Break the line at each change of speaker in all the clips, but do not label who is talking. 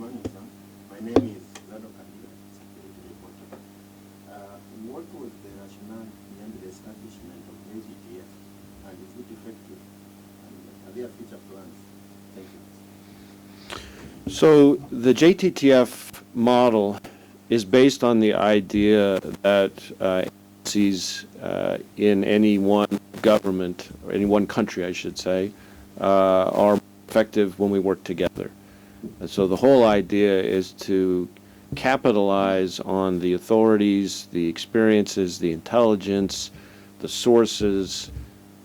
morning, sir. My name is security reporter. What was the rationale behind the establishment of JTTF, and is it effective? And are there future plans? Thank you.
So the JTTF model is based on the idea that agencies in any one government, or any one country, I should say, are effective when we work together. And so the whole idea is to capitalize on the authorities, the experiences, the intelligence, the sources,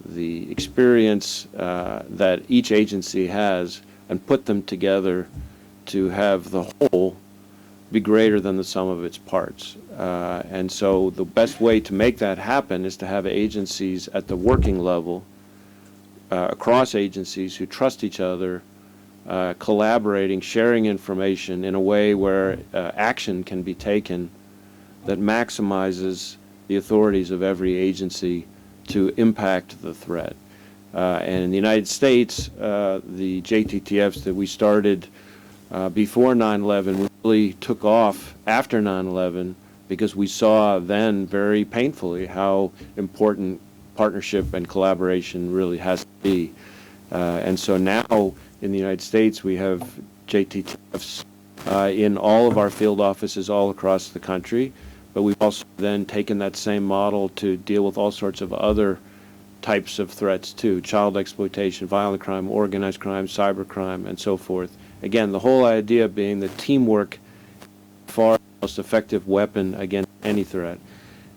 the experience that each agency has, and put them together to have the whole be greater than the sum of its parts. And so the best way to make that happen is to have agencies at the working level, across agencies who trust each other, collaborating, sharing information in a way where action can be taken that maximizes the authorities of every agency to impact the threat. And in the United States, the JTTFs that we started before 9/11 really took off after 9/11 because we saw then very painfully how important partnership and collaboration really has to be. And so now in the United States we have JTTFs in all of our field offices all across the country, but we've also then taken that same model to deal with all sorts of other types of threats too: child exploitation, violent crime, organized crime, cybercrime, and so forth. Again, the whole idea being that teamwork is far the most effective weapon against any threat.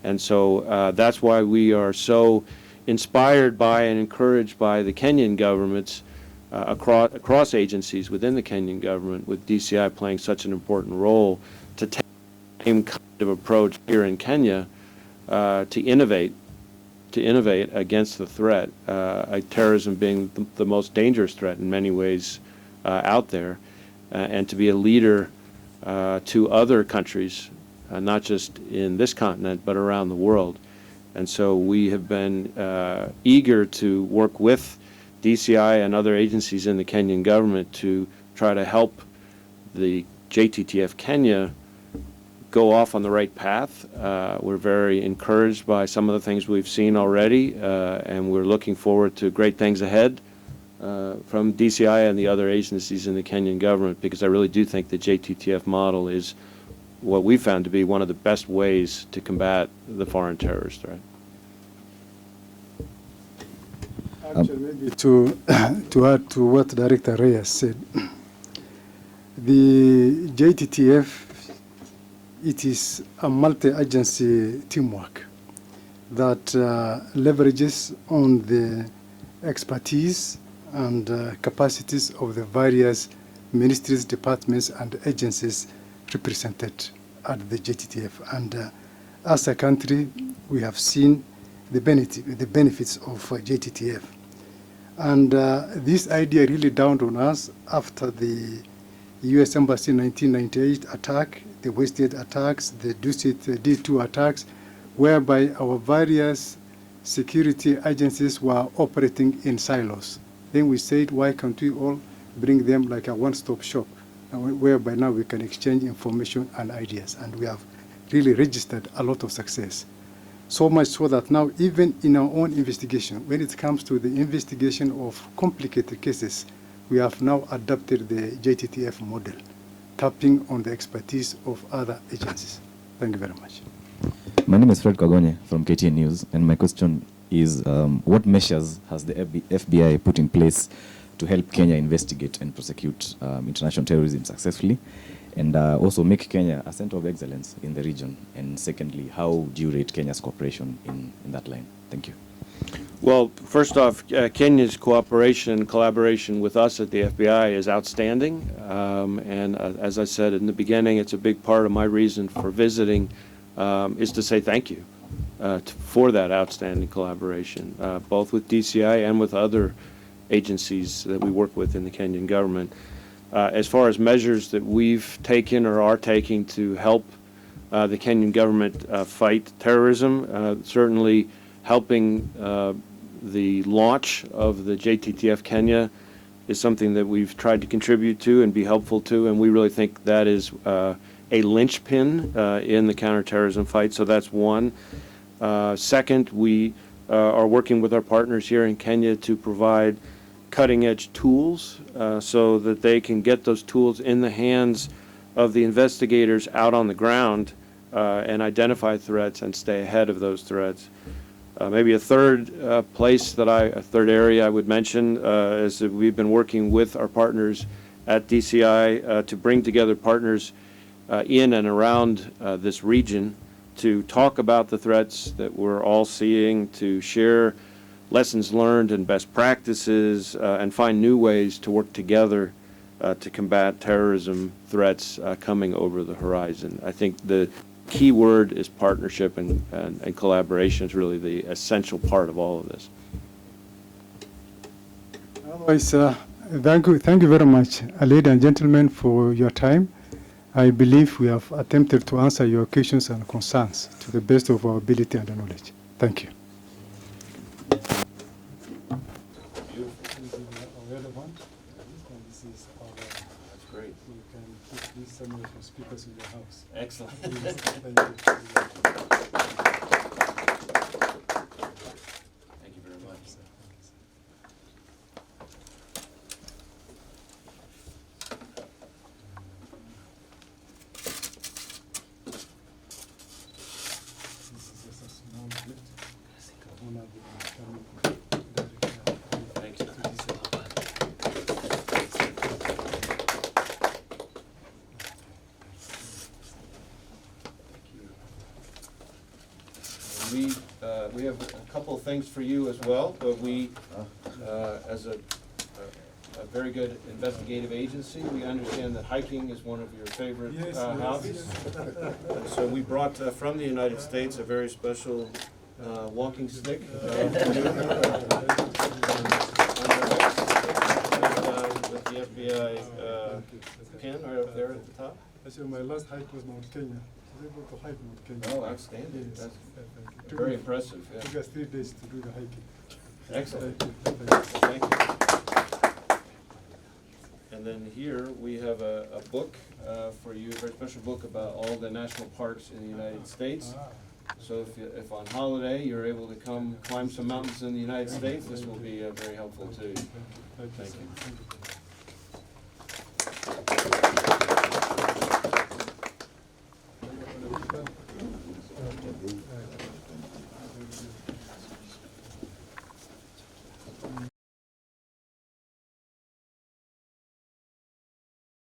And so that's why we are so inspired by and encouraged by the Kenyan governments across agencies within the Kenyan government, with DCI playing such an important role, to take the same kind of approach here in Kenya to innovate against the threat, terrorism being the most dangerous threat in many ways out there, and to be a leader to other countries, not just in this continent, but around the world. And so we have been eager to work with DCI and other agencies in the Kenyan government to try to help the JTTF Kenya go off on the right path. We're very encouraged by some of the things we've seen already, and we're looking forward to great things ahead from DCI and the other agencies in the Kenyan government, because I really do think the JTTF model is what we found to be one of the best ways to combat the foreign terrorist threat.
Actually, maybe to add to what Director Reyes said, the JTTF, it is a multi-agency teamwork that leverages on the expertise and capacities of the various ministries, departments, and agencies represented at the JTTF. And as a country, we have seen the benefits of JTTF. And this idea really dawned on us after the U.S. Embassy 1998 attack, the Westgate attacks, the Dusit D2 attacks, whereby our various security agencies were operating in silos. Then we said, why can't we all bring them like a one-stop shop, whereby now we can exchange information and ideas. And we have really registered a lot of success. So much so that now, even in our own investigation, when it comes to the investigation of complicated cases, we have now adopted the JTTF model, tapping on the expertise of other agencies. Thank you very much.
My name is Fred Kagonye from KTN News, and my question is, what measures has the FBI put in place to help Kenya investigate and prosecute international terrorism successfully, and also make Kenya a center of excellence in the region? And secondly, how do you rate Kenya's cooperation in that line? Thank you.
Well, first off, Kenya's cooperation and collaboration with us at the FBI is outstanding. And as I said in the beginning, it's a big part of my reason for visiting is to say thank you for that outstanding collaboration, both with DCI and with other agencies that we work with in the Kenyan government. As far as measures that we've taken or are taking to help the Kenyan government fight terrorism, certainly helping the launch of the JTTF Kenya is something that we've tried to contribute to and be helpful to, and we really think that is a linchpin in the counterterrorism fight. So that's one. Second, we are working with our partners here in Kenya to provide cutting-edge tools so that they can get those tools in the hands of the investigators out on the ground and identify threats and stay ahead of those threats. Maybe a third a third area I would mention is that we've been working with our partners at DCI to bring together partners in and around this region to talk about the threats that we're all seeing, to share lessons learned and best practices, and find new ways to work together to combat terrorism threats coming over the horizon. I think the key word is partnership, and collaboration is really the essential part of all of this.
Otherwise, thank you very much, ladies and gentlemen, for your time. I believe we have attempted to answer your questions and concerns to the best of our ability and knowledge. Thank you.
That's great.
You can put these somewhere for speakers in your house.
Excellent.
Thank you.
Thank you very much.
This is just a small gift. One of the
Thank you. We have a couple of things for you as well, but we, as a very good investigative agency, we understand that hiking is one of your favorite hobbies. And so we brought from the United States a very special walking stick. With the FBI pin right up there at the top.
Actually, my last hike was Mount Kenya. I was able to hike Mount Kenya.
Oh, outstanding.
Yes.
That's very impressive.
It took us 3 days to do the hiking.
Excellent.
Thank you.
Thank you. And then here we have a book for you, a very special book about all the national parks in the United States. So if on holiday you're able to come climb some mountains in the United States, this will be very helpful too.
Thank you.